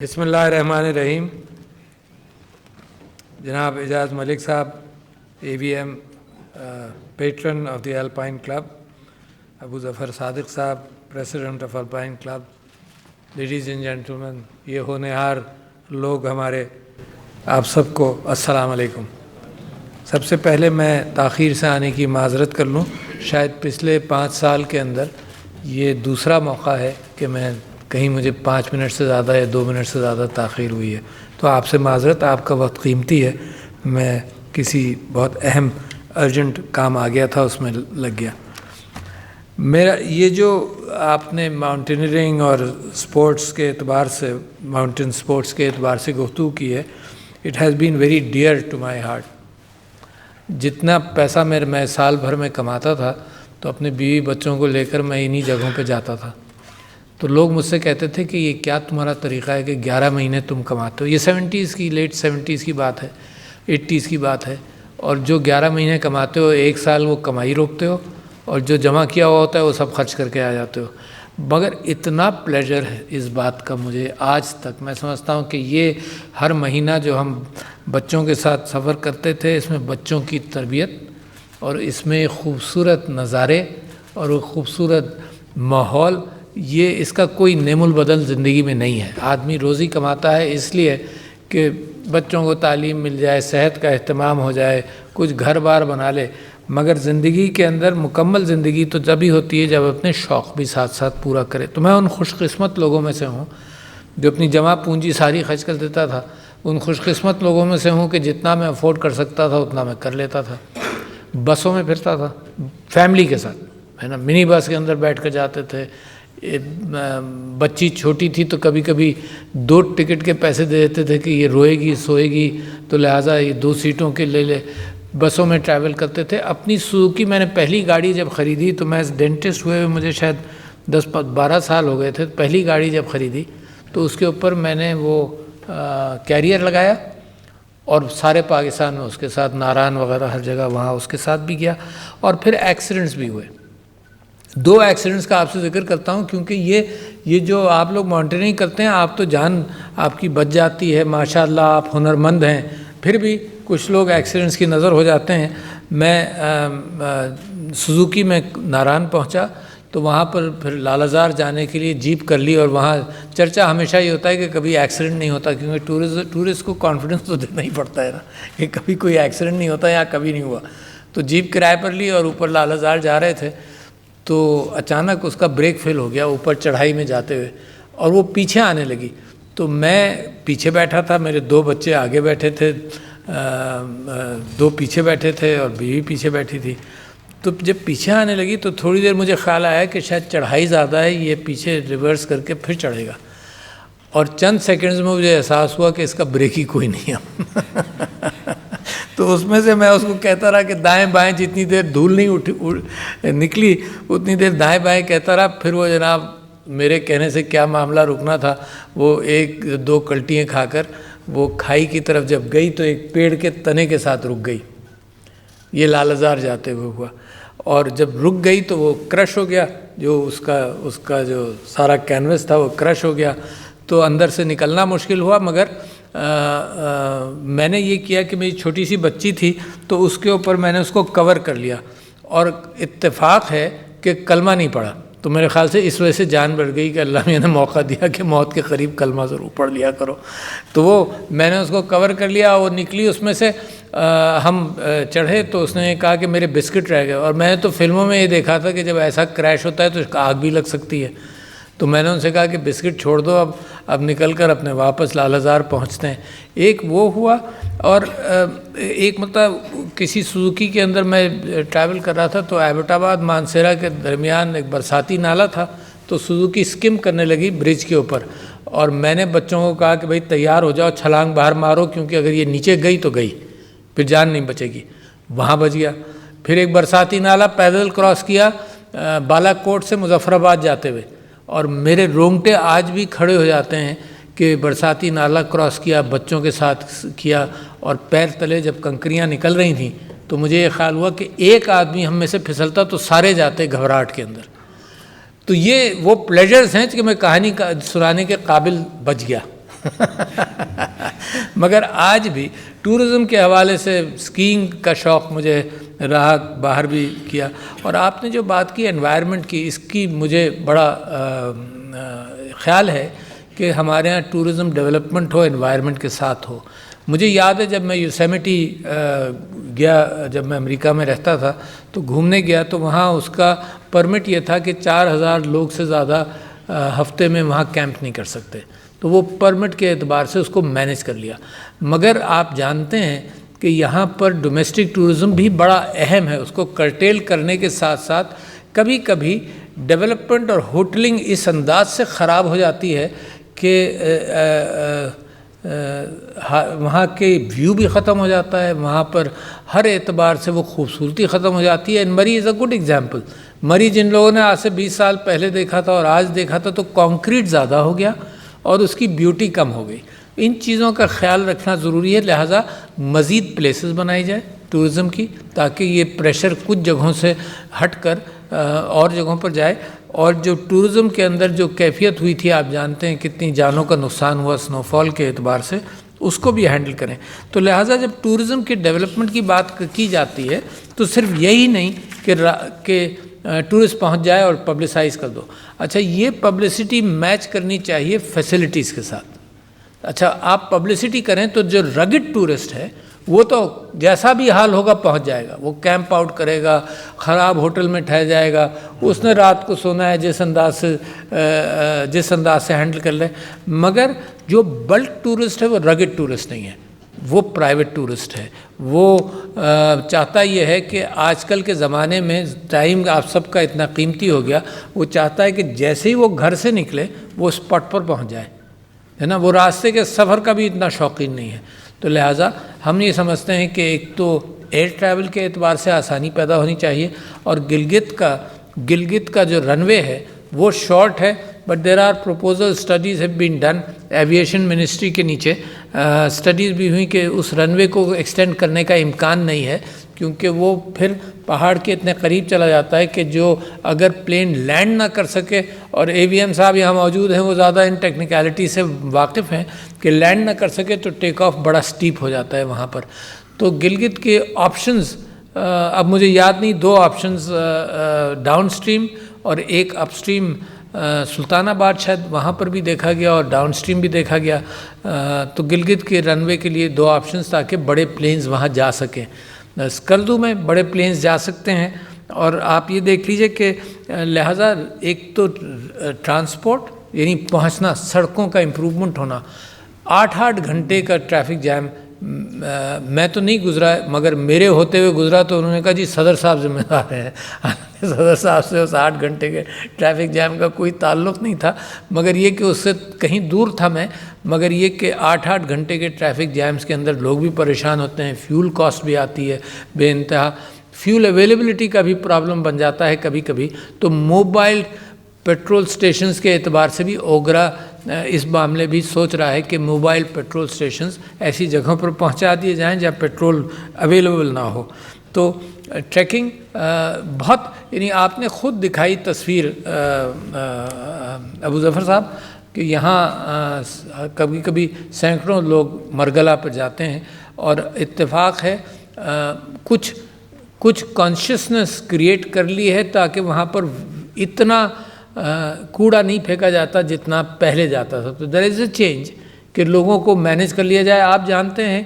بسم اللہ الرحمن الرحیم۔ جناب اعجاز Malik Sahib, ABM patron of the Alpine club, Abu Zafar Sadiq Sahib, president of Alpine club, ladies and gentlemen, یہ ہونہار لوگ ہمارے، آپ سب کو السلام علیکم۔ سب سے پہلے میں تاخیر سے آنے کی معذرت کر لوں، شاید پچھلے 5 سال کے اندر یہ دوسرا موقع ہے کہ میں کہیں مجھے 5 منٹ سے زیادہ یا 2 منٹ سے زیادہ تاخیر ہوئی ہے، تو آپ سے معذرت، آپ کا وقت قیمتی ہے، میں کسی بہت اہم ارجنٹ کام آ گیا تھا، اس میں لگ گیا۔ میرا یہ جو آپ نے ماؤنٹینئرنگ اور سپورٹس کے اعتبار سے، ماؤنٹین سپورٹس کے اعتبار سے گفتگو کی ہے، it has been very dear to my heart. جتنا پیسہ میں سال بھر میں کماتا تھا تو اپنے بیوی بچوں کو لے کر میں انہی جگہوں پہ جاتا تھا، تو لوگ مجھ سے کہتے تھے کہ یہ کیا تمہارا طریقہ ہے کہ 11 مہینے تم کماتے ہو؟ یہ 70s کی، لیٹ 70s کی بات ہے، 80s کی بات ہے، اور جو 11 مہینے کماتے ہو 1 سال وہ کمائی روکتے ہو، اور جو جمع کیا ہوا ہوتا ہے وہ سب خرچ کر کے آ جاتے ہو۔ مگر اتنا پلیجر ہے اس بات کا مجھے آج تک، میں سمجھتا ہوں کہ یہ ہر مہینہ جو ہم بچوں کے ساتھ سفر کرتے تھے، اس میں بچوں کی تربیت اور اس میں خوبصورت نظارے اور وہ خوبصورت ماحول، یہ اس کا کوئی نعم البدل زندگی میں نہیں ہے۔ آدمی روزی کماتا ہے اس لیے کہ بچوں کو تعلیم مل جائے، صحت کا اہتمام ہو جائے، کچھ گھر بار بنا لے، مگر زندگی کے اندر مکمل زندگی تو جبھی ہوتی ہے جب اپنے شوق بھی ساتھ ساتھ پورا کرے۔ تو میں ان خوش قسمت لوگوں میں سے ہوں جو اپنی جمع پونجی ساری خرچ کر دیتا تھا، ان خوش قسمت لوگوں میں سے ہوں کہ جتنا میں افورڈ کر سکتا تھا اتنا میں کر لیتا تھا۔ بسوں میں پھرتا تھا فیملی کے ساتھ، ہے نا، منی بس کے اندر بیٹھ کر جاتے تھے۔ بچی چھوٹی تھی تو کبھی کبھی 2 ٹکٹ کے پیسے دے دیتے تھے کہ یہ روئے گی سوئے گی تو لہٰذا یہ 2 سیٹوں کے لے لے۔ بسوں میں ٹریول کرتے تھے۔ اپنی سوزوکی میں نے پہلی گاڑی جب خریدی تو میں ڈینٹسٹ ہوئے مجھے شاید 10-12 سال ہو گئے تھے، پہلی گاڑی جب خریدی تو اس کے اوپر میں نے وہ کیریئر لگایا اور سارے پاکستان میں اس کے ساتھ، ناران وغیرہ ہر جگہ وہاں اس کے ساتھ بھی گیا، اور پھر ایکسیڈنٹس بھی ہوئے۔ 2 ایکسیڈنٹس کا آپ سے ذکر کرتا ہوں کیونکہ یہ جو آپ لوگ ماؤنٹینئرنگ کرتے ہیں، آپ تو جان آپ کی بچ جاتی ہے، ماشاءاللہ آپ ہنرمند ہیں، پھر بھی کچھ لوگ ایکسیڈنٹس کی نظر ہو جاتے ہیں۔ میں سوزوکی میں ناران پہنچا تو وہاں پر پھر لالازار جانے کے لیے جیپ کر لی، اور وہاں چرچا ہمیشہ یہ ہوتا ہے کہ کبھی ایکسیڈنٹ نہیں ہوتا، کیونکہ ٹورسٹ کو کانفیڈنس تو دینا ہی پڑتا ہے نا کہ کبھی کوئی ایکسیڈنٹ نہیں ہوتا یا کبھی نہیں ہوا۔ تو جیپ کرائے پر لی اور اوپر لالازار جا رہے تھے تو اچانک اس کا بریک فیل ہو گیا اوپر چڑھائی میں جاتے ہوئے، اور وہ پیچھے آنے لگی۔ تو میں پیچھے بیٹھا تھا، میرے 2 بچے آگے بیٹھے تھے، 2 پیچھے بیٹھے تھے اور بیوی پیچھے بیٹھی تھی۔ تو جب پیچھے آنے لگی تو تھوڑی دیر مجھے خیال آیا کہ شاید چڑھائی زیادہ ہے، یہ پیچھے ریورس کر کے پھر چڑھے گا، اور چند سیکنڈز میں مجھے احساس ہوا کہ اس کا بریک ہی کوئی نہیں ہے۔ تو اس میں سے میں اس کو کہتا رہا کہ دائیں بائیں، جتنی دیر دھول نہیں نکلی اتنی دیر دائیں بائیں کہتا رہا۔ پھر وہ جناب میرے کہنے سے کیا معاملہ رکنا تھا، وہ 1-2 کلٹیاں کھا کر وہ کھائی کی طرف جب گئی تو ایک پیڑ کے تنے کے ساتھ رک گئی۔ یہ لالازار جاتے ہوئے ہوا، اور جب رک گئی تو وہ کرش ہو گیا، جو اس کا جو سارا کینوس تھا وہ کرش ہو گیا، تو اندر سے نکلنا مشکل ہوا۔ مگر میں نے یہ کیا کہ میری چھوٹی سی بچی تھی تو اس کے اوپر میں نے اس کو کور کر لیا، اور اتفاق ہے کہ کلمہ نہیں پڑھا، تو میرے خیال سے اس وجہ سے جان بڑھ گئی کہ اللہ نے موقع دیا کہ موت کے قریب کلمہ ضرور پڑھ لیا کرو۔ تو وہ میں نے اس کو کور کر لیا، وہ نکلی اس میں سے۔ ہم چڑھے تو اس نے کہا کہ میرے بسکٹ رہ گئے، اور میں نے تو فلموں میں یہ دیکھا تھا کہ جب ایسا کریش ہوتا ہے تو آگ بھی لگ سکتی ہے، تو میں نے ان سے کہا کہ بسکٹ چھوڑ دو، اب نکل کر اپنے واپس لالازار پہنچتے ہیں۔ ایک وہ ہوا، اور ایک مطلب کسی سوزوکی کے اندر میں ٹریول کر رہا تھا تو ایبٹ آباد مانسیرا کے درمیان ایک برساتی نالا تھا، تو سوزوکی اسکم کرنے لگی برج کے اوپر، اور میں نے بچوں کو کہا کہ بھائی تیار ہو جاؤ، چھلانگ باہر مارو، کیونکہ اگر یہ نیچے گئی تو گئی، پھر جان نہیں بچے گی۔ وہاں بچ گیا۔ پھر ایک برساتی نالا پیدل کراس کیا بالا کوٹ سے مظفر آباد جاتے ہوئے، اور میرے رونگٹے آج بھی کھڑے ہو جاتے ہیں کہ برساتی نالا کراس کیا، بچوں کے ساتھ کیا، اور پیر تلے جب کنکریاں نکل رہی تھیں تو مجھے یہ خیال ہوا کہ ایک آدمی ہم میں سے پھسلتا تو سارے جاتے گھبراہٹ کے اندر۔ تو یہ وہ پلیجرز ہیں کہ میں کہانی سنانے کے قابل بچ گیا۔ مگر آج بھی ٹورزم کے حوالے سے اسکیئنگ کا شوق مجھے رہا، باہر بھی کیا. اور آپ نے جو بات کی انوائرمنٹ کی، اس کی مجھے بڑا خیال ہے کہ ہمارے ہاں ٹورزم ڈیولپمنٹ ہو، انوائرمنٹ کے ساتھ ہو. مجھے یاد ہے جب میں یوسیمیٹی گیا، جب میں امریکہ میں رہتا تھا تو گھومنے گیا، تو وہاں اس کا پرمٹ یہ تھا کہ 4000 لوگ سے زیادہ ہفتے میں وہاں کیمپ نہیں کر سکتے. تو وہ پرمٹ کے اعتبار سے اس کو مینیج کر لیا. مگر آپ جانتے ہیں کہ یہاں پر ڈومیسٹک ٹورزم بھی بڑا اہم ہے. اس کو کرٹیل کرنے کے ساتھ ساتھ کبھی کبھی ڈیولپمنٹ اور ہوٹلنگ اس انداز سے خراب ہو جاتی ہے کہ وہاں کے ویو بھی ختم ہو جاتا ہے، وہاں پر ہر اعتبار سے وہ خوبصورتی ختم ہو جاتی ہے. مری از اے گڈ ایگزامپل. مری جن لوگوں نے آج سے 20 سال پہلے دیکھا تھا اور آج دیکھا تھا تو کانکریٹ زیادہ ہو گیا اور اس کی بیوٹی کم ہو گئی. ان چیزوں کا خیال رکھنا ضروری ہے. لہٰذا مزید پلیسز بنائی جائے ٹورزم کی، تاکہ یہ پریشر کچھ جگہوں سے ہٹ کر اور جگہوں پر جائے. اور جو ٹورزم کے اندر جو کیفیت ہوئی تھی، آپ جانتے ہیں کتنی جانوں کا نقصان ہوا سنو فال کے اعتبار سے، اس کو بھی ہینڈل کریں. تو لہٰذا جب ٹورزم کی ڈیولپمنٹ کی بات کی جاتی ہے تو صرف یہی نہیں کہ ٹورسٹ پہنچ جائے اور پبلسائز کر دو. اچھا، یہ پبلسٹی میچ کرنی چاہیے فیسلٹیز کے ساتھ. اچھا، آپ پبلسٹی کریں تو جو رگڈ ٹورسٹ ہے وہ تو جیسا بھی حال ہوگا پہنچ جائے گا. وہ کیمپ آؤٹ کرے گا، خراب ہوٹل میں ٹھہر جائے گا، اس نے رات کو سونا ہے جس انداز سے ہینڈل کر لے. مگر جو بلک ٹورسٹ ہے وہ رگڈ ٹورسٹ نہیں ہے، وہ پرائیویٹ ٹورسٹ ہے. وہ چاہتا یہ ہے کہ آج کل کے زمانے میں ٹائم آپ سب کا اتنا قیمتی ہو گیا، وہ چاہتا ہے کہ جیسے ہی وہ گھر سے نکلے وہ اسپاٹ پر پہنچ جائے، ہے نا. وہ راستے کے سفر کا بھی اتنا شوقین نہیں ہے. تو لہٰذا ہم یہ سمجھتے ہیں کہ ایک تو ایئر ٹریول کے اعتبار سے آسانی پیدا ہونی چاہیے، اور گلگت کا جو رن وے ہے وہ شارٹ ہے، but there are proposal studies have been done. Aviation ministry کے نیچے اسٹڈیز بھی ہوئی کہ اس رن وے کو ایکسٹینڈ کرنے کا امکان نہیں ہے، کیونکہ وہ پھر پہاڑ کے اتنے قریب چلا جاتا ہے کہ جو اگر پلین لینڈ نہ کر سکے، اور اے وی ایم صاحب یہاں موجود ہیں، وہ زیادہ ان ٹیکنیکلٹی سے واقف ہیں، کہ لینڈ نہ کر سکے تو ٹیک آف بڑا سٹیپ ہو جاتا ہے وہاں پر. تو گلگت کے آپشنز اب مجھے یاد نہیں، 2 آپشنز ڈاؤن سٹریم اور ایک اپ سٹریم سلطان آباد شاید وہاں پر بھی دیکھا گیا اور ڈاؤن سٹریم بھی دیکھا گیا. تو گلگت کے رن وے کے لیے 2 آپشنز تاکہ بڑے پلینز وہاں جا سکیں. اسکردو میں بڑے پلینز جا سکتے ہیں. اور آپ یہ دیکھ لیجئے کہ لہٰذا ایک تو ٹرانسپورٹ یعنی پہنچنا، سڑکوں کا امپروومنٹ ہونا. 8 گھنٹے کا ٹریفک جام میں تو نہیں گزرا، مگر میرے ہوتے ہوئے گزرا تو انہوں نے کہا جی صدر صاحب ذمہ دار ہیں. صدر صاحب سے اس 8 گھنٹے کے ٹریفک جام کا کوئی تعلق نہیں تھا، مگر یہ کہ اس سے کہیں دور تھا میں. مگر یہ کہ 8 گھنٹے کے ٹریفک جیمز کے اندر لوگ بھی پریشان ہوتے ہیں، فیول کاسٹ بھی آتی ہے بے انتہا، فیول اویلیبلٹی کا بھی پرابلم بن جاتا ہے کبھی کبھی. تو موبائل پیٹرول سٹیشنز کے اعتبار سے بھی اوگرا اس معاملے بھی سوچ رہا ہے کہ موبائل پیٹرول سٹیشنز ایسی جگہوں پر پہنچا دیے جائیں جہاں پیٹرول اویلیبل نہ ہو. تو ٹریکنگ بہت، یعنی آپ نے خود دکھائی تصویر ابو ظفر صاحب کہ یہاں کبھی کبھی سینکڑوں لوگ مرگلہ پر جاتے ہیں. اور اتفاق ہے کچھ کانشیسنس کریٹ کر لی ہے تاکہ وہاں پر اتنا کوڑا نہیں پھینکا جاتا جتنا پہلے جاتا تھا. تو دیر از اے چینج کہ لوگوں کو مینیج کر لیا جائے. آپ جانتے ہیں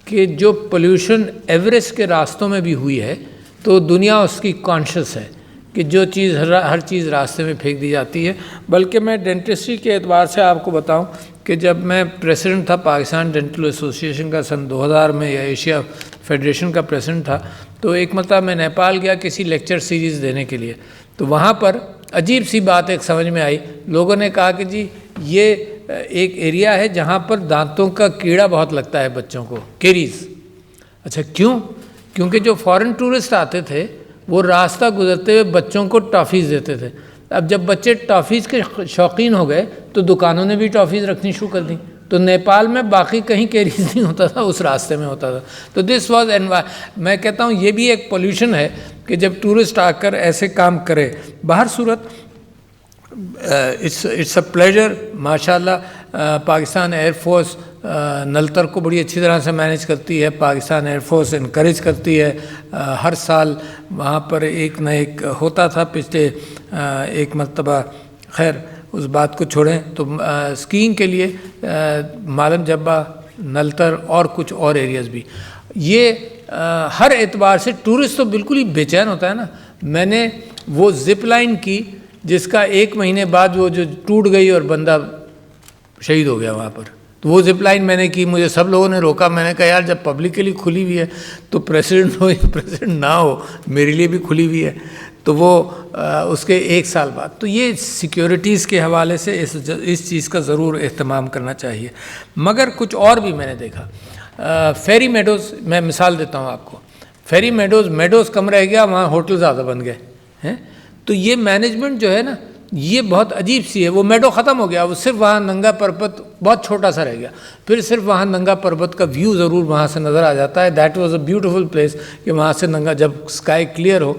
کہ جو پولیوشن ایوریسٹ کے راستوں میں بھی ہوئی ہے تو دنیا اس کی کانشیس ہے کہ جو چیز ہر چیز راستے میں پھینک دی جاتی ہے. بلکہ میں ڈینٹسٹری کے اعتبار سے آپ کو بتاؤں کہ جب میں پریزیڈنٹ تھا پاکستان ڈینٹل ایسوسیشن کا سن 2000 میں، یا ایشیا فیڈریشن کا پریزیڈنٹ تھا، تو ایک مرتبہ میں نیپال گیا کسی لیکچر سیریز دینے کے لیے. تو وہاں پر عجیب سی بات ایک سمجھ میں آئی. لوگوں نے کہا کہ جی یہ ایک ایریا ہے جہاں پر دانتوں کا کیڑا بہت لگتا ہے بچوں کو، کیریز. اچھا کیوں؟ کیونکہ جو فارن ٹورسٹ آتے تھے وہ راستہ گزرتے ہوئے بچوں کو ٹافیز دیتے تھے. اب جب بچے ٹافیز کے شوقین ہو گئے تو دکانوں نے بھی ٹافیز رکھنی شروع کر دیں. تو نیپال میں باقی کہیں کیریز نہیں ہوتا تھا، اس راستے میں ہوتا تھا. تو دس واز میں کہتا ہوں یہ بھی ایک پولیوشن ہے کہ جب ٹورسٹ آ کر ایسے کام کرے. باہر صورت اٹس اے پلیجر. ماشاء اللہ پاکستان ایئر فورس نلتر کو بڑی اچھی طرح سے مینیج کرتی ہے. پاکستان ایئر فورس انکریج کرتی ہے. ہر سال وہاں پر ایک نہ ایک ہوتا تھا. پچھلے ایک مرتبہ خیر اس بات کو چھوڑیں تو اسکیئنگ کے لیے مالم جبہ, نلتر اور کچھ اور ایریاز بھی, یہ ہر اعتبار سے ٹورسٹ تو بالکل ہی بے چین ہوتا ہے نا. میں نے وہ زپ لائن کی جس کا 1 مہینے بعد وہ جو ٹوٹ گئی اور بندہ شہید ہو گیا وہاں پر, تو وہ زپ لائن میں نے کی. مجھے سب لوگوں نے روکا. میں نے کہا یار جب پبلکلی کھلی ہوئی ہے تو پریسیڈنٹ ہو یا پریسیڈنٹ نہ ہو میرے لیے بھی کھلی ہوئی ہے. تو وہ اس کے 1 سال بعد, تو یہ سیکیورٹیز کے حوالے سے اس چیز کا ضرور اہتمام کرنا چاہیے. مگر کچھ اور بھی میں نے دیکھا. فیری میڈوز, میں مثال دیتا ہوں آپ کو. فیری میڈوز کم رہ گیا, وہاں ہوٹل زیادہ بن گئے ہیں. تو یہ مینجمنٹ جو ہے نا یہ بہت عجیب سی ہے. وہ میڈو ختم ہو گیا, وہ صرف وہاں ننگا پربت بہت چھوٹا سا رہ گیا. پھر صرف وہاں ننگا پربت کا ویو ضرور وہاں سے نظر آ جاتا ہے. That was a beautiful place کہ وہاں سے ننگا جب اسکائی کلیئر ہو.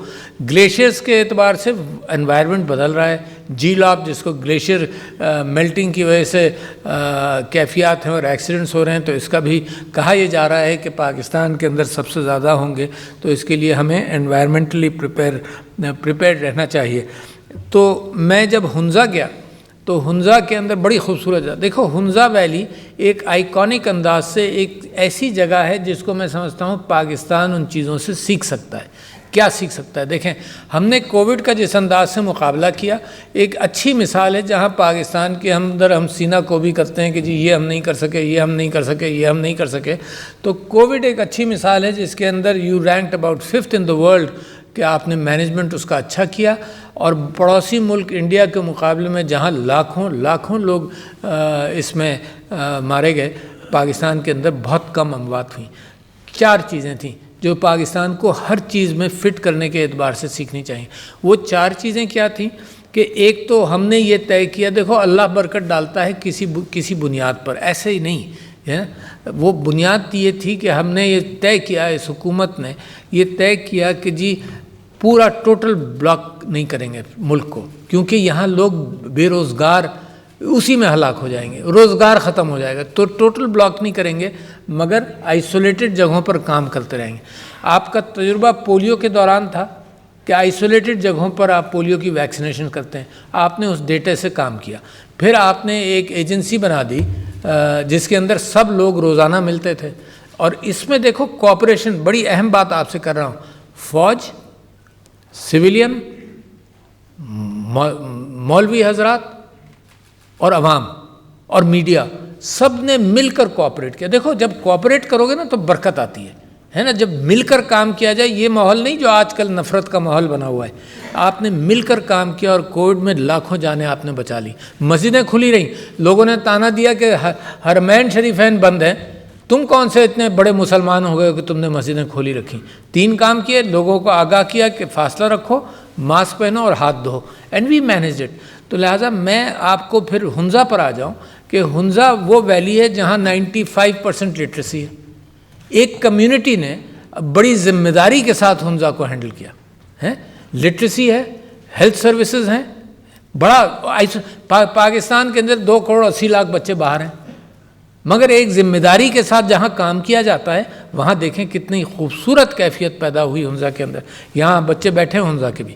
گلیشیئرس کے اعتبار سے انوائرمنٹ بدل رہا ہے. جیلاب جس کو گلیشیئر میلٹنگ کی وجہ سے کیفیات ہیں اور ایکسیڈنٹس ہو رہے ہیں, تو اس کا بھی کہا یہ جا رہا ہے کہ پاکستان کے اندر سب سے زیادہ ہوں گے. تو اس کے لیے ہمیں انوائرمنٹلی پریپیئرڈ رہنا چاہیے. تو میں جب ہنزا گیا تو ہنزا کے اندر بڑی خوبصورت جگہ. دیکھو ہنزا ویلی ایک آئیکونک انداز سے ایک ایسی جگہ ہے جس کو میں سمجھتا ہوں پاکستان ان چیزوں سے سیکھ سکتا ہے. کیا سیکھ سکتا ہے؟ دیکھیں ہم نے کووڈ کا جس انداز سے مقابلہ کیا, ایک اچھی مثال ہے جہاں پاکستان کے اندر ہم سینہ کو بھی کرتے ہیں کہ جی یہ ہم نہیں کر سکے, یہ ہم نہیں کر سکے, یہ ہم نہیں کر سکے. تو کووڈ ایک اچھی مثال ہے جس کے اندر you ranked about 5th in the world کہ آپ نے مینجمنٹ اس کا اچھا کیا. اور پڑوسی ملک انڈیا کے مقابلے میں جہاں لاکھوں لوگ اس میں مارے گئے, پاکستان کے اندر بہت کم اموات ہوئیں. 4 چیزیں تھیں جو پاکستان کو ہر چیز میں فٹ کرنے کے اعتبار سے سیکھنی چاہیے. وہ 4 چیزیں کیا تھیں کہ ایک تو ہم نے یہ طے کیا, دیکھو اللہ برکت ڈالتا ہے کسی بنیاد پر, ایسے ہی نہیں ہے. وہ بنیاد یہ تھی کہ ہم نے یہ طے کیا, اس حکومت نے یہ طے کیا کہ جی پورا ٹوٹل بلاک نہیں کریں گے ملک کو, کیونکہ یہاں لوگ بے روزگار اسی میں ہلاک ہو جائیں گے, روزگار ختم ہو جائے گا. تو ٹوٹل بلاک نہیں کریں گے مگر آئسولیٹڈ جگہوں پر کام کرتے رہیں گے. آپ کا تجربہ پولیو کے دوران تھا کہ آئسولیٹڈ جگہوں پر آپ پولیو کی ویکسینیشن کرتے ہیں. آپ نے اس ڈیٹے سے کام کیا. پھر آپ نے ایک ایجنسی بنا دی جس کے اندر سب لوگ روزانہ ملتے تھے. اور اس میں دیکھو کوآپریشن, بڑی اہم بات آپ سے کر رہا ہوں, فوج, سویلین, مولوی حضرات اور عوام اور میڈیا, سب نے مل کر کوآپریٹ کیا. دیکھو جب کوآپریٹ کرو گے نا تو برکت آتی ہے نا. جب مل کر کام کیا جائے, یہ ماحول نہیں جو آج کل نفرت کا ماحول بنا ہوا ہے. آپ نے مل کر کام کیا اور کووڈ میں لاکھوں جانیں آپ نے بچا لی. مسجدیں کھلی رہیں, لوگوں نے تانا دیا کہ حرمین شریفین بند ہیں, تم کون سے اتنے بڑے مسلمان ہو گئے کہ تم نے مسجدیں کھولی رکھیں. 3 کام کیے, لوگوں کو آگاہ کیا کہ فاصلہ رکھو, ماسک پہنو اور ہاتھ دھو, اینڈ وی مینیجڈ اٹ. تو لہٰذا میں آپ کو پھر ہنزا پر آ جاؤں کہ ہنزا وہ ویلی ہے جہاں 95% لٹریسی ہے. ایک کمیونٹی نے بڑی ذمہ داری کے ساتھ ہنزا کو ہینڈل کیا ہے. لٹریسی ہے, ہیلتھ سروسز ہیں, بڑا پاکستان کے اندر 2.80 کروڑ بچے باہر ہیں, مگر ایک ذمہ داری کے ساتھ جہاں کام کیا جاتا ہے وہاں دیکھیں کتنی خوبصورت کیفیت پیدا ہوئی ہنزا کے اندر. یہاں بچے بیٹھے ہیں ہنزا کے بھی.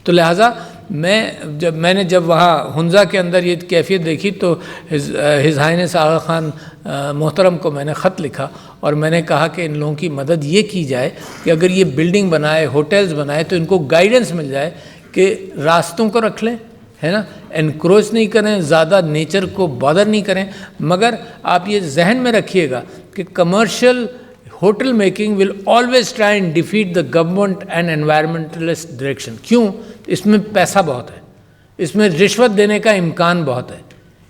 تو لہٰذا میں نے جب وہاں ہنزا کے اندر یہ کیفیت دیکھی تو ہز ہائنس آغا خان محترم کو میں نے خط لکھا اور میں نے کہا کہ ان لوگوں کی مدد یہ کی جائے کہ اگر یہ بلڈنگ بنائے, ہوٹلز بنائے, تو ان کو گائیڈنس مل جائے کہ راستوں کو رکھ لیں, ہے نا, انکروچ نہیں کریں, زیادہ نیچر کو بادر نہیں کریں. مگر آپ یہ ذہن میں رکھیے گا کہ commercial hotel making will always try and defeat the government and environmentalist direction. کیوں؟ اس میں پیسہ بہت ہے, اس میں رشوت دینے کا امکان بہت ہے,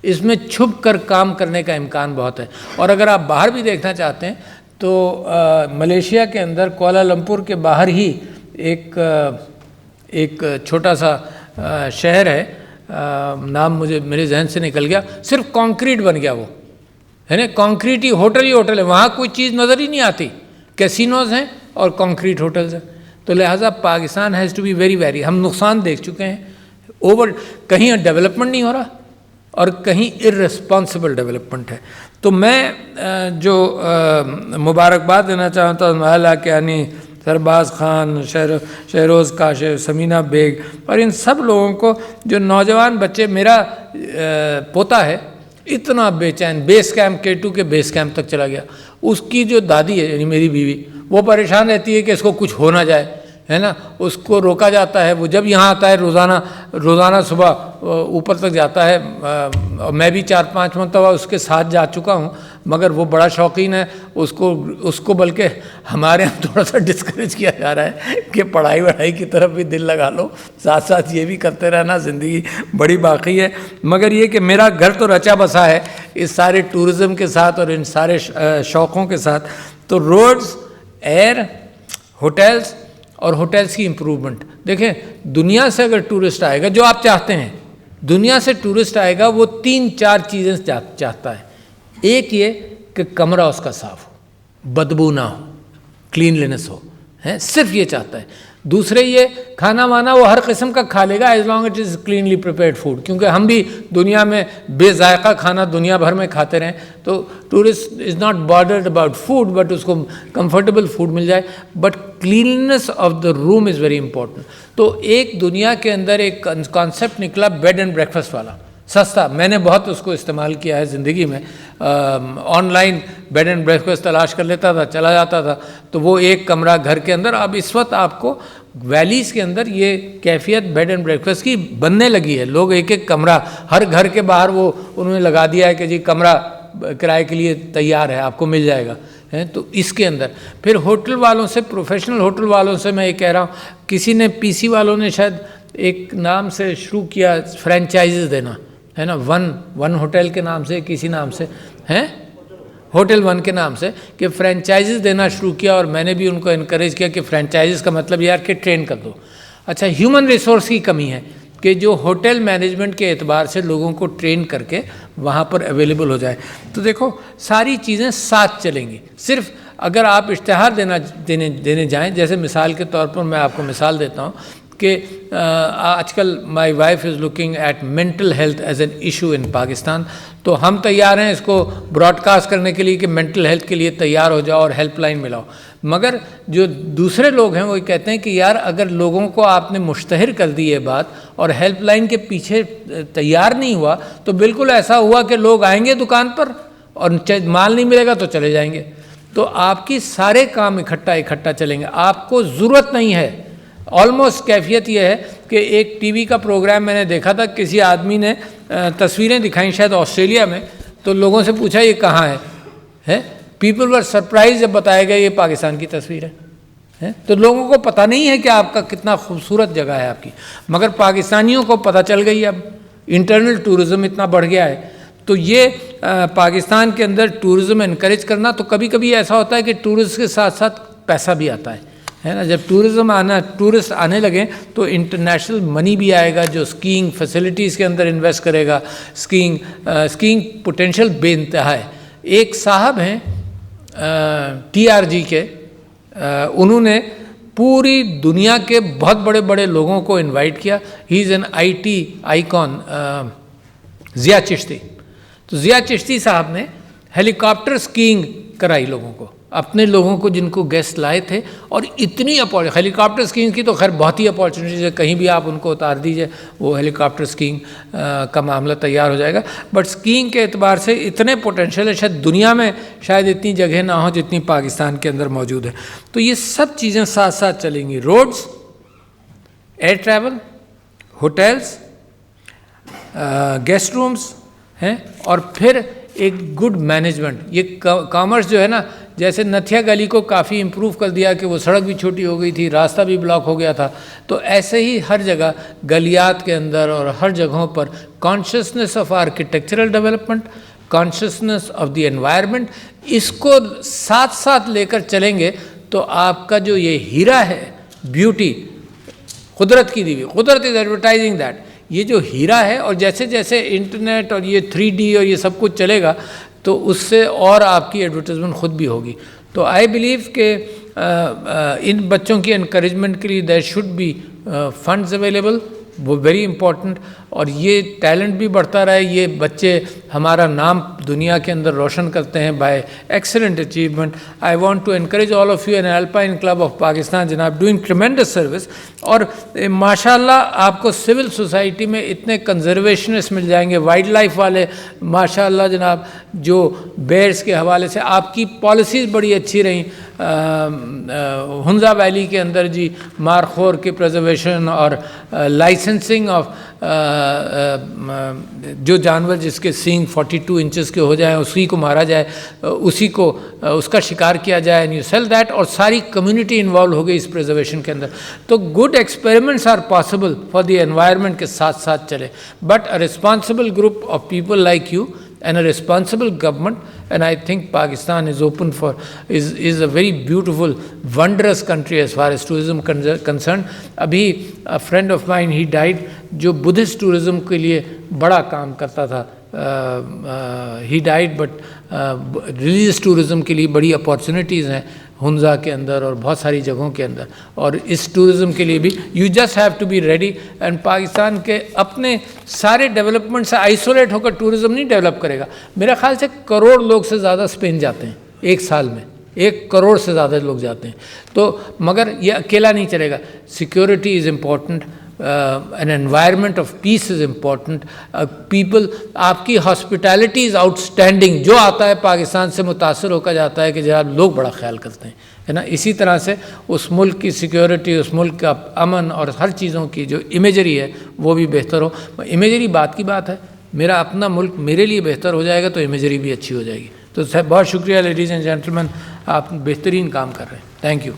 اس میں چھپ کر کام کرنے کا امکان بہت ہے. اور اگر آپ باہر بھی دیکھنا چاہتے ہیں تو ملیشیا کے اندر کوالالمپور کے باہر ہی ایک چھوٹا سا شہر ہے, نام میرے ذہن سے نکل گیا, صرف کانکریٹ بن گیا وہ, ہے نا, کانکریٹ ہی ہوٹل ہے, وہاں کوئی چیز نظر ہی نہیں آتی, کیسینوز ہیں اور کانکریٹ ہوٹلز ہیں. تو لہٰذا Pakistan has to be very ہم نقصان دیکھ چکے ہیں, اوور کہیں ڈیولپمنٹ نہیں ہو رہا اور کہیں ارسپانسبل ڈیولپمنٹ ہے. تو میں جو مبارکباد دینا چاہتا ہوں محلہ کیانی، سرباز خان، شہروز کاشف، سمینہ بیگ اور ان سب لوگوں کو، جو نوجوان بچے، میرا پوتا ہے اتنا بے چین، بیس کیمپ K2 کے بیس کیمپ تک چلا گیا. اس کی جو دادی ہے یعنی میری بیوی، وہ پریشان رہتی ہے کہ اس کو کچھ ہو نہ جائے، ہے نا. اس کو روکا جاتا ہے، وہ جب یہاں آتا ہے روزانہ صبح اوپر تک جاتا ہے. میں بھی 4-5 مرتبہ اس کے ساتھ جا چکا ہوں، مگر وہ بڑا شوقین ہے. اس کو بلکہ ہمارے یہاں تھوڑا سا ڈسکریج کیا جا رہا ہے کہ پڑھائی کی طرف بھی دل لگا لو، ساتھ ساتھ یہ بھی کرتے رہنا، زندگی بڑی باقی ہے. مگر یہ کہ میرا گھر تو رچا بسا ہے اس سارے ٹورزم کے ساتھ اور ان سارے شوقوں کے ساتھ. تو روڈز، ایئر، ہوٹلز اور ہوٹلز کی امپروومنٹ. دیکھیں دنیا سے اگر ٹورسٹ آئے گا، جو آپ چاہتے ہیں، دنیا سے ٹورسٹ آئے گا، وہ 3-4 چیزیں چاہتا ہے. ایک یہ کہ کمرہ اس کا صاف ہو، بدبو نہ ہو، کلین لینس ہو، صرف یہ چاہتا ہے. دوسرے یہ کھانا وانا وہ ہر قسم کا کھا لے گا as long it is cleanly prepared food, کیونکہ ہم بھی دنیا میں بے ذائقہ کھانا دنیا بھر میں کھاتے رہیں. تو tourist is not bothered about food, but اس کو کمفرٹیبل فوڈ مل جائے. But cleanliness of the room is very important. تو ایک دنیا کے اندر ایک کانسیپٹ نکلا بیڈ اینڈ بریکفاسٹ والا، سستا. میں نے بہت اس کو استعمال کیا ہے زندگی میں. Online bed and breakfast تلاش کر لیتا تھا، چلا جاتا تھا. تو وہ ایک کمرہ گھر کے اندر. اب اس وقت آپ کو ویلیز کے اندر یہ کیفیت بیڈ اینڈ بریکفاسٹ کی بننے لگی ہے. لوگ ایک کمرہ ہر گھر کے باہر وہ انہوں نے لگا دیا ہے کہ جی کمرہ کرائے کے لیے تیار ہے، آپ کو مل جائے گا. تو اس کے اندر پھر ہوٹل والوں سے، پروفیشنل ہوٹل والوں سے میں یہ کہہ رہا ہوں، کسی نے PC والوں نے شاید ایک نام سے شروع کیا فرینچائزز دینا، ہے نا. ون ہوٹل کے نام سے، کسی نام سے ہیں، ہوٹل 1 کے نام سے، کہ فرینچائزز دینا شروع کیا. اور میں نے بھی ان کو انکریج کیا کہ فرینچائزز کا مطلب یار کہ ٹرین کر دو. اچھا، ہیومن ریسورس کی کمی ہے کہ جو ہوٹل مینجمنٹ کے اعتبار سے لوگوں کو ٹرین کر کے وہاں پر اویلیبل ہو جائے. تو دیکھو ساری چیزیں ساتھ چلیں گی. صرف اگر آپ اشتہار دینے جائیں، جیسے مثال کے طور پر میں آپ کو مثال دیتا ہوں کہ آج کل my wife is looking at mental health as an issue in Pakistan. تو ہم تیار ہیں اس کو براڈ کاسٹ کرنے کے لیے کہ مینٹل ہیلتھ کے لیے تیار ہو جاؤ اور ہیلپ لائن ملاؤ. مگر جو دوسرے لوگ ہیں وہ کہتے ہیں کہ یار اگر لوگوں کو آپ نے مشتہر کر دی یہ بات اور ہیلپ لائن کے پیچھے تیار نہیں ہوا، تو بالکل ایسا ہوا کہ لوگ آئیں گے دکان پر اور مال نہیں ملے گا تو چلے جائیں گے. تو آپ کی سارے کام اکٹھا چلیں گے. آپ کو ضرورت نہیں ہے. آلموسٹ کیفیت یہ ہے کہ ایک ٹی وی کا پروگرام میں نے دیکھا تھا، کسی آدمی نے تصویریں دکھائیں شاید آسٹریلیا میں، تو لوگوں سے پوچھا یہ کہاں ہے. پیپل ور سرپرائز جب بتایا گیا یہ پاکستان کی تصویر ہے. تو لوگوں کو پتہ نہیں ہے کہ آپ کا کتنا خوبصورت جگہ ہے آپ کی، مگر پاکستانیوں کو پتہ چل گئی. اب انٹرنل ٹورزم اتنا بڑھ گیا ہے. تو یہ پاکستان کے اندر ٹورزم انکریج کرنا. تو کبھی کبھی ایسا ہوتا ہے کہ ٹورسٹ کے ساتھ ساتھ پیسہ بھی آتا ہے نا. جب ٹورسٹ آنے لگیں تو انٹرنیشنل منی بھی آئے گا جو اسکیئنگ فیسلٹیز کے اندر انویسٹ کرے گا. اسکیئنگ پوٹینشیل بے انتہا ہے. ایک صاحب ہیں TRG کے، انہوں نے پوری دنیا کے بہت بڑے لوگوں کو انوائٹ کیا. He is an IT icon, Zia Chishti. تو ضیاء چشتی صاحب نے ہیلی کاپٹر اسکیئنگ کرائی لوگوں کو، اپنے لوگوں کو جن کو گیسٹ لائے تھے. اور اتنی ہیلی کاپٹر اسکیئنگ کی تو خیر بہت ہی اپارچونیٹیز ہے، کہیں بھی آپ ان کو اتار دیجئے وہ ہیلی کاپٹر اسکیئنگ کا معاملہ تیار ہو جائے گا. بٹ اسکیئنگ کے اعتبار سے اتنے پوٹینشیل ہے، شاید دنیا میں شاید اتنی جگہ نہ ہو جتنی پاکستان کے اندر موجود ہے. تو یہ سب چیزیں ساتھ ساتھ چلیں گی. Roads, air travel, hotels, guest rooms ہیں، اور پھر ایک گڈ مینجمنٹ. یہ کامرس جو ہے نا، جیسے نتھیا گلی کو کافی امپروو کر دیا کہ وہ سڑک بھی چھوٹی ہو گئی تھی، راستہ بھی بلاک ہو گیا تھا. تو ایسے ہی ہر جگہ گلیات کے اندر اور ہر جگہوں پر consciousness of architectural development, consciousness of the environment, اس کو ساتھ ساتھ لے کر چلیں گے تو آپ کا جو یہ ہیرا ہے بیوٹی، قدرت کی دی ہوئی، قدرت از ایڈورٹائزنگ دیٹ، یہ جو ہیرا ہے. اور جیسے جیسے انٹرنیٹ اور یہ 3D اور یہ سب کچھ چلے گا تو اس سے اور آپ کی ایڈورٹائزمنٹ خود بھی ہوگی. تو آئی بلیو کہ ان بچوں کی انکریجمنٹ کے لیے there should be funds available وہ ویری امپورٹنٹ، اور یہ ٹیلنٹ بھی بڑھتا رہے، یہ بچے ہمارا نام دنیا کے اندر روشن کرتے ہیں by excellent achievement. I want to encourage all of you in Alpine Club of Pakistan جناب ڈوئنگ ٹریمینڈس سروس. اور ماشاء اللہ آپ کو سول سوسائٹی میں اتنے کنزرویشنسٹ مل جائیں گے، وائلڈ لائف والے ماشاء اللہ جناب، جو بیئرس کے حوالے سے آپ کی پالیسیز بڑی اچھی رہیں. ہنزا ویلی کے اندر جی مارخور کی پریزرویشن اور لائسنسنگ آف جو جانور جس کے سینگ 42 انچز کے ہو جائیں اسی کو مارا جائے، اسی کو اس کا شکار کیا جائے، اینڈ یو سیل دیٹ، اور ساری کمیونٹی انوالو ہو گئی اس پریزرویشن کے اندر. تو good experiments are possible for the environment کے ساتھ ساتھ چلے، but a responsible group of people like you and a responsible government, and I think Pakistan is open for, is a very beautiful, wondrous country as far as tourism concerned. Abhi a friend of mine, he died, جو Buddhist tourism کے لیے بڑا کام کرتا تھا. He died, but religious tourism کے لیے بڑی opportunities ہیں ہنزا کے اندر اور بہت ساری جگہوں کے اندر، اور اس ٹورزم کے لیے بھی you just have to be ready. And Pakistan کے اپنے سارے ڈیولپمنٹ سے آئسولیٹ ہو کر ٹورزم نہیں ڈیولپ کرے گا. میرے خیال سے 1 کروڑ لوگ سے زیادہ اسپین جاتے ہیں ایک سال میں، 1 کروڑ سے زیادہ لوگ جاتے ہیں. تو مگر یہ اکیلا نہیں چلے گا. Security is important, an environment of peace is important, people، آپ کی ہاسپٹیلٹی از آؤٹ اسٹینڈنگ. جو آتا ہے پاکستان سے متاثر ہو کر جاتا ہے کہ جناب لوگ بڑا خیال کرتے ہیں، ہے نا. اسی طرح سے اس ملک کی سیکیورٹی، اس ملک کا امن اور ہر چیزوں کی جو امیجری ہے وہ بھی بہتر ہو. امیجری بات کی بات ہے، میرا اپنا ملک میرے لیے بہتر ہو جائے گا تو امیجری بھی اچھی ہو جائے گی. تو بہت شکریہ لیڈیز اینڈ جینٹلمین، آپ بہترین کام کر رہے ہیں. Thank you.